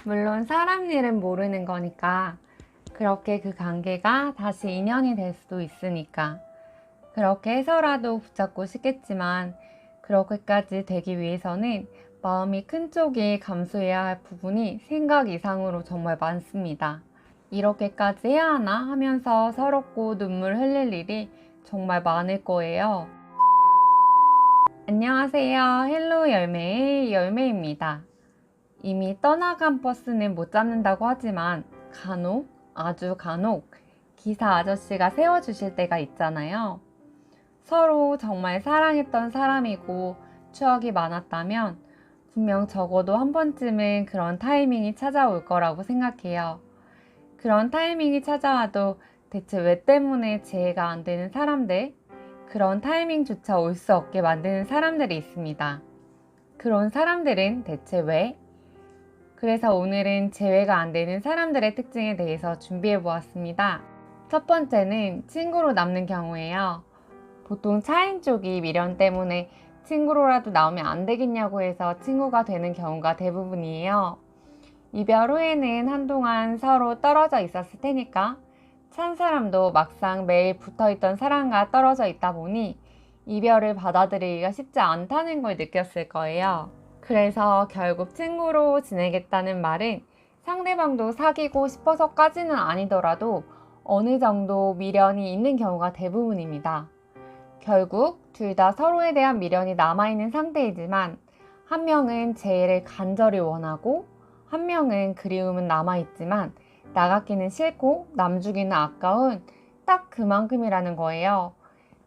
물론 사람 일은 모르는 거니까 그렇게 그 관계가 다시 인연이 될 수도 있으니까 그렇게 해서라도 붙잡고 싶겠지만 그렇게까지 되기 위해서는 마음이 큰 쪽이 감수해야 할 부분이 생각 이상으로 정말 많습니다. 이렇게까지 해야 하나 하면서 서럽고 눈물 흘릴 일이 정말 많을 거예요. 안녕하세요. 헬로 열매의 열매입니다. 이미 떠나간 버스는 못 잡는다고 하지만 간혹, 아주 간혹 기사 아저씨가 세워주실 때가 있잖아요. 서로 정말 사랑했던 사람이고 추억이 많았다면 분명 적어도 한 번쯤은 그런 타이밍이 찾아올 거라고 생각해요. 그런 타이밍이 찾아와도 대체 왜 때문에 재회가 안 되는 사람들, 그런 타이밍조차 올 수 없게 만드는 사람들이 있습니다. 그런 사람들은 대체 왜? 그래서 오늘은 재회가 안 되는 사람들의 특징에 대해서 준비해 보았습니다. 첫 번째는 친구로 남는 경우예요. 보통 차인 쪽이 미련 때문에 친구로라도 나오면 안 되겠냐고 해서 친구가 되는 경우가 대부분이에요. 이별 후에는 한동안 서로 떨어져 있었을 테니까 찬 사람도 막상 매일 붙어있던 사람과 떨어져 있다 보니 이별을 받아들이기가 쉽지 않다는 걸 느꼈을 거예요. 그래서 결국 친구로 지내겠다는 말은 상대방도 사귀고 싶어서까지는 아니더라도 어느 정도 미련이 있는 경우가 대부분입니다. 결국 둘 다 서로에 대한 미련이 남아있는 상태이지만 한 명은 재회를 간절히 원하고 한 명은 그리움은 남아있지만 나가기는 싫고 남주기는 아까운 딱 그만큼이라는 거예요.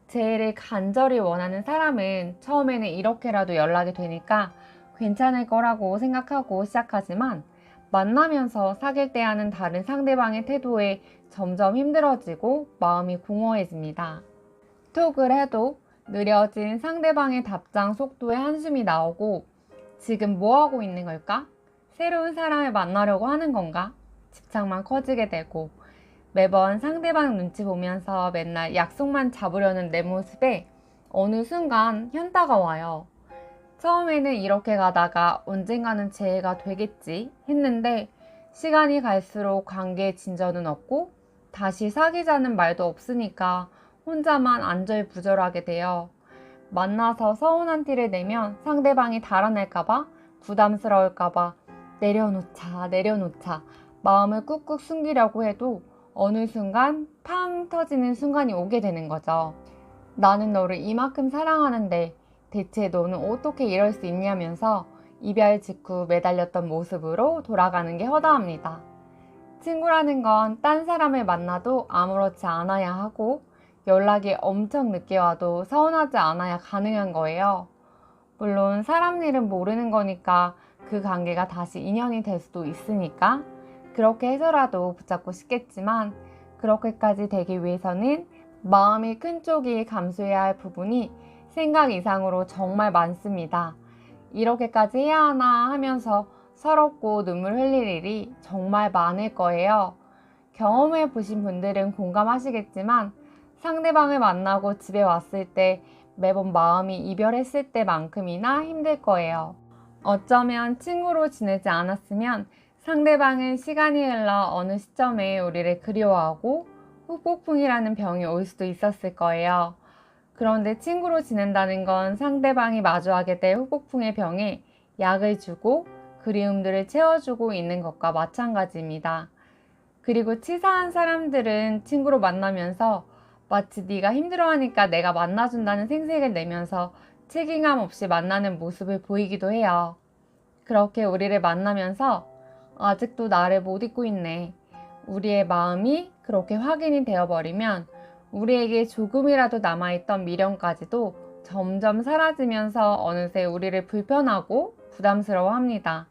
재회를 간절히 원하는 사람은 처음에는 이렇게라도 연락이 되니까 괜찮을 거라고 생각하고 시작하지만 만나면서 사귈 때 하는 다른 상대방의 태도에 점점 힘들어지고 마음이 공허해집니다. 톡을 해도 느려진 상대방의 답장 속도에 한숨이 나오고 지금 뭐 하고 있는 걸까? 새로운 사람을 만나려고 하는 건가? 집착만 커지게 되고 매번 상대방 눈치 보면서 맨날 약속만 잡으려는 내 모습에 어느 순간 현타가 와요. 처음에는 이렇게 가다가 언젠가는 재회가 되겠지 했는데 시간이 갈수록 관계에 진전은 없고 다시 사귀자는 말도 없으니까 혼자만 안절부절하게 돼요. 만나서 서운한 티를 내면 상대방이 달아낼까봐 부담스러울까봐 내려놓자 마음을 꾹꾹 숨기려고 해도 어느 순간 팡 터지는 순간이 오게 되는 거죠. 나는 너를 이만큼 사랑하는데 대체 너는 어떻게 이럴 수 있냐면서 이별 직후 매달렸던 모습으로 돌아가는 게 허다합니다. 친구라는 건 딴 사람을 만나도 아무렇지 않아야 하고 연락이 엄청 늦게 와도 서운하지 않아야 가능한 거예요. 물론 사람 일은 모르는 거니까 그 관계가 다시 인연이 될 수도 있으니까 그렇게 해서라도 붙잡고 싶겠지만 그렇게까지 되기 위해서는 마음이 큰 쪽이 감수해야 할 부분이 생각 이상으로 정말 많습니다. 이렇게까지 해야 하나 하면서 서럽고 눈물 흘릴 일이 정말 많을 거예요. 경험해 보신 분들은 공감하시겠지만 상대방을 만나고 집에 왔을 때 매번 마음이 이별했을 때만큼이나 힘들 거예요. 어쩌면 친구로 지내지 않았으면 상대방은 시간이 흘러 어느 시점에 우리를 그리워하고 후폭풍이라는 병이 올 수도 있었을 거예요. 그런데 친구로 지낸다는 건 상대방이 마주하게 될 후폭풍의 병에 약을 주고 그리움들을 채워주고 있는 것과 마찬가지입니다. 그리고 치사한 사람들은 친구로 만나면서 마치 네가 힘들어하니까 내가 만나준다는 생색을 내면서 책임감 없이 만나는 모습을 보이기도 해요. 그렇게 우리를 만나면서 아직도 나를 못 잊고 있네. 우리의 마음이 그렇게 확인이 되어버리면 우리에게 조금이라도 남아있던 미련까지도 점점 사라지면서 어느새 우리를 불편하고 부담스러워합니다.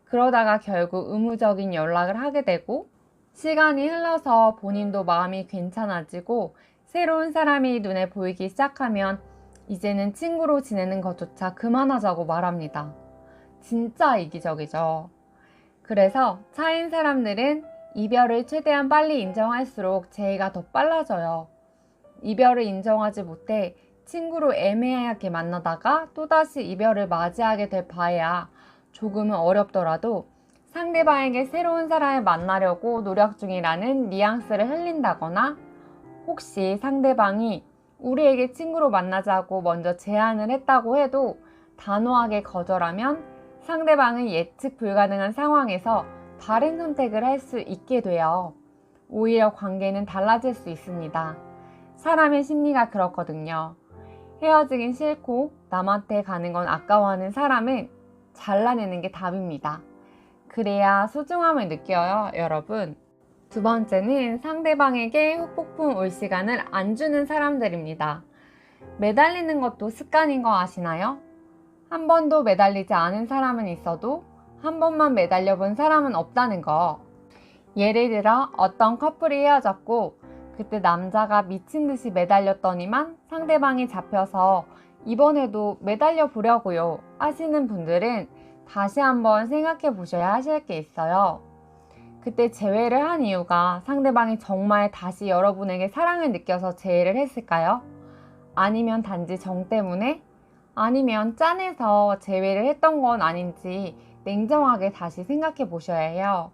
그러다가 결국 의무적인 연락을 하게 되고 시간이 흘러서 본인도 마음이 괜찮아지고 새로운 사람이 눈에 보이기 시작하면 이제는 친구로 지내는 것조차 그만하자고 말합니다. 진짜 이기적이죠. 그래서 차인 사람들은 이별을 최대한 빨리 인정할수록 재회가 더 빨라져요. 이별을 인정하지 못해 친구로 애매하게 만나다가 또다시 이별을 맞이하게 될 바에야 조금은 어렵더라도 상대방에게 새로운 사람을 만나려고 노력 중이라는 뉘앙스를 흘린다거나, 혹시 상대방이 우리에게 친구로 만나자고 먼저 제안을 했다고 해도 단호하게 거절하면 상대방은 예측 불가능한 상황에서 다른 선택을 할 수 있게 돼요. 오히려 관계는 달라질 수 있습니다. 사람의 심리가 그렇거든요. 헤어지긴 싫고 남한테 가는 건 아까워하는 사람은 잘라내는 게 답입니다. 그래야 소중함을 느껴요, 여러분. 두 번째는 상대방에게 후폭풍 올 시간을 안 주는 사람들입니다. 매달리는 것도 습관인 거 아시나요? 한 번도 매달리지 않은 사람은 있어도 한 번만 매달려 본 사람은 없다는 거. 예를 들어 어떤 커플이 헤어졌고 그때 남자가 미친 듯이 매달렸더니만 상대방이 잡혀서 이번에도 매달려 보려고요 하시는 분들은 다시 한번 생각해 보셔야 하실 게 있어요. 그때 재회를 한 이유가 상대방이 정말 다시 여러분에게 사랑을 느껴서 재회를 했을까요? 아니면 단지 정 때문에? 아니면 짠해서 재회를 했던 건 아닌지 냉정하게 다시 생각해 보셔야 해요.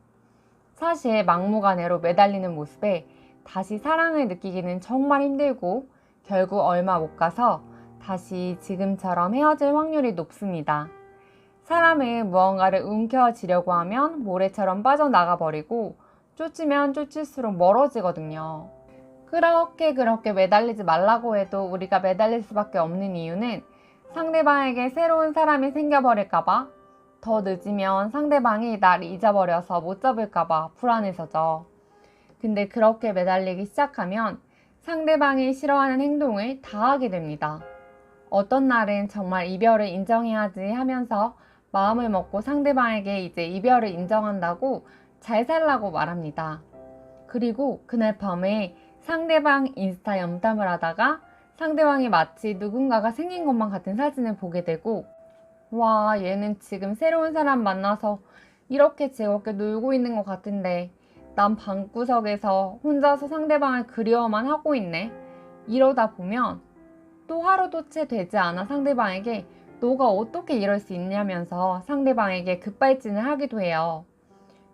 사실 막무가내로 매달리는 모습에 다시 사랑을 느끼기는 정말 힘들고 결국 얼마 못 가서 다시 지금처럼 헤어질 확률이 높습니다. 사람은 무언가를 움켜쥐려고 하면 모래처럼 빠져나가 버리고 쫓으면 쫓을수록 멀어지거든요. 그렇게 매달리지 말라고 해도 우리가 매달릴 수밖에 없는 이유는 상대방에게 새로운 사람이 생겨버릴까봐, 더 늦으면 상대방이 날 잊어버려서 못 잡을까봐 불안해서죠. 근데 그렇게 매달리기 시작하면 상대방이 싫어하는 행동을 다 하게 됩니다. 어떤 날은 정말 이별을 인정해야지 하면서 마음을 먹고 상대방에게 이제 이별을 인정한다고 잘 살라고 말합니다. 그리고 그날 밤에 상대방 인스타 염탐을 하다가 상대방이 마치 누군가가 생긴 것만 같은 사진을 보게 되고, 와, 얘는 지금 새로운 사람 만나서 이렇게 즐겁게 놀고 있는 것 같은데 난 방구석에서 혼자서 상대방을 그리워만 하고 있네. 이러다 보면 또 하루도 채 되지 않아 상대방에게 너가 어떻게 이럴 수 있냐면서 상대방에게 급발진을 하기도 해요.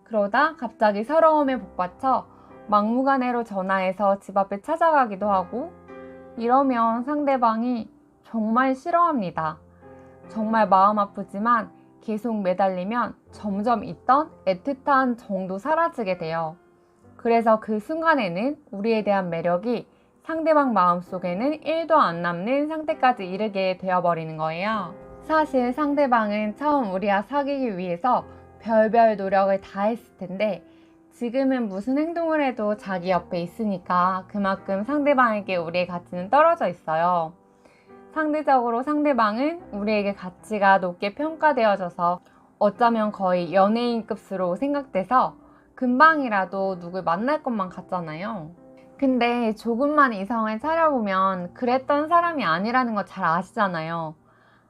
그러다 갑자기 서러움에 복받쳐 막무가내로 전화해서 집 앞에 찾아가기도 하고, 이러면 상대방이 정말 싫어합니다. 정말 마음 아프지만 계속 매달리면 점점 있던 애틋한 정도 사라지게 돼요. 그래서 그 순간에는 우리에 대한 매력이 상대방 마음속에는 1도 안 남는 상태까지 이르게 되어버리는 거예요. 사실 상대방은 처음 우리와 사귀기 위해서 별별 노력을 다 했을 텐데 지금은 무슨 행동을 해도 자기 옆에 있으니까 그만큼 상대방에게 우리의 가치는 떨어져 있어요. 상대적으로 상대방은 우리에게 가치가 높게 평가되어져서 어쩌면 거의 연예인급수로 생각돼서 금방이라도 누굴 만날 것만 같잖아요. 근데 조금만 이성을 차려보면 그랬던 사람이 아니라는 거 잘 아시잖아요.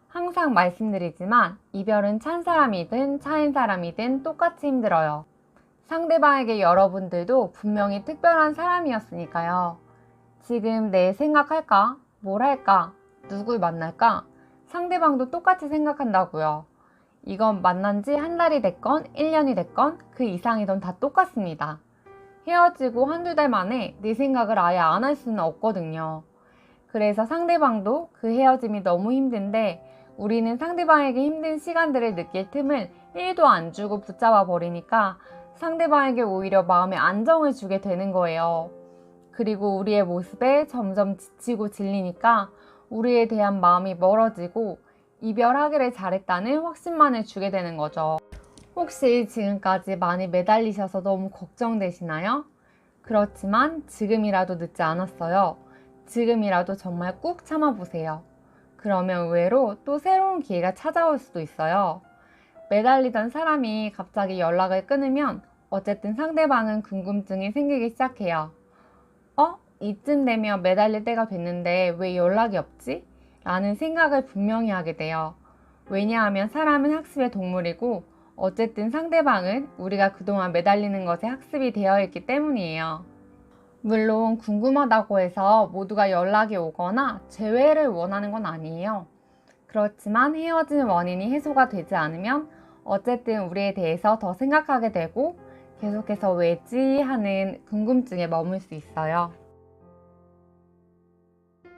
항상 말씀드리지만 이별은 찬 사람이든 차인 사람이든 똑같이 힘들어요. 상대방에게 여러분들도 분명히 특별한 사람이었으니까요. 지금 내 생각할까? 뭘 할까? 누굴 만날까? 상대방도 똑같이 생각한다고요. 이건 만난 지 한 달이 됐건 1년이 됐건 그 이상이든 다 똑같습니다. 헤어지고 한두 달 만에 내 생각을 아예 안 할 수는 없거든요. 그래서 상대방도 그 헤어짐이 너무 힘든데 우리는 상대방에게 힘든 시간들을 느낄 틈을 1도 안 주고 붙잡아 버리니까 상대방에게 오히려 마음의 안정을 주게 되는 거예요. 그리고 우리의 모습에 점점 지치고 질리니까 우리에 대한 마음이 멀어지고 이별하기를 잘했다는 확신만을 주게 되는 거죠. 혹시 지금까지 많이 매달리셔서 너무 걱정되시나요? 그렇지만 지금이라도 늦지 않았어요. 지금이라도 정말 꾹 참아보세요. 그러면 의외로 또 새로운 기회가 찾아올 수도 있어요. 매달리던 사람이 갑자기 연락을 끊으면 어쨌든 상대방은 궁금증이 생기기 시작해요. 이쯤 되면 매달릴 때가 됐는데 왜 연락이 없지? 라는 생각을 분명히 하게 돼요. 왜냐하면 사람은 학습의 동물이고 어쨌든 상대방은 우리가 그동안 매달리는 것에 학습이 되어 있기 때문이에요. 물론 궁금하다고 해서 모두가 연락이 오거나 재회를 원하는 건 아니에요. 그렇지만 헤어진 원인이 해소가 되지 않으면 어쨌든 우리에 대해서 더 생각하게 되고 계속해서 왜지 하는 궁금증에 머물 수 있어요.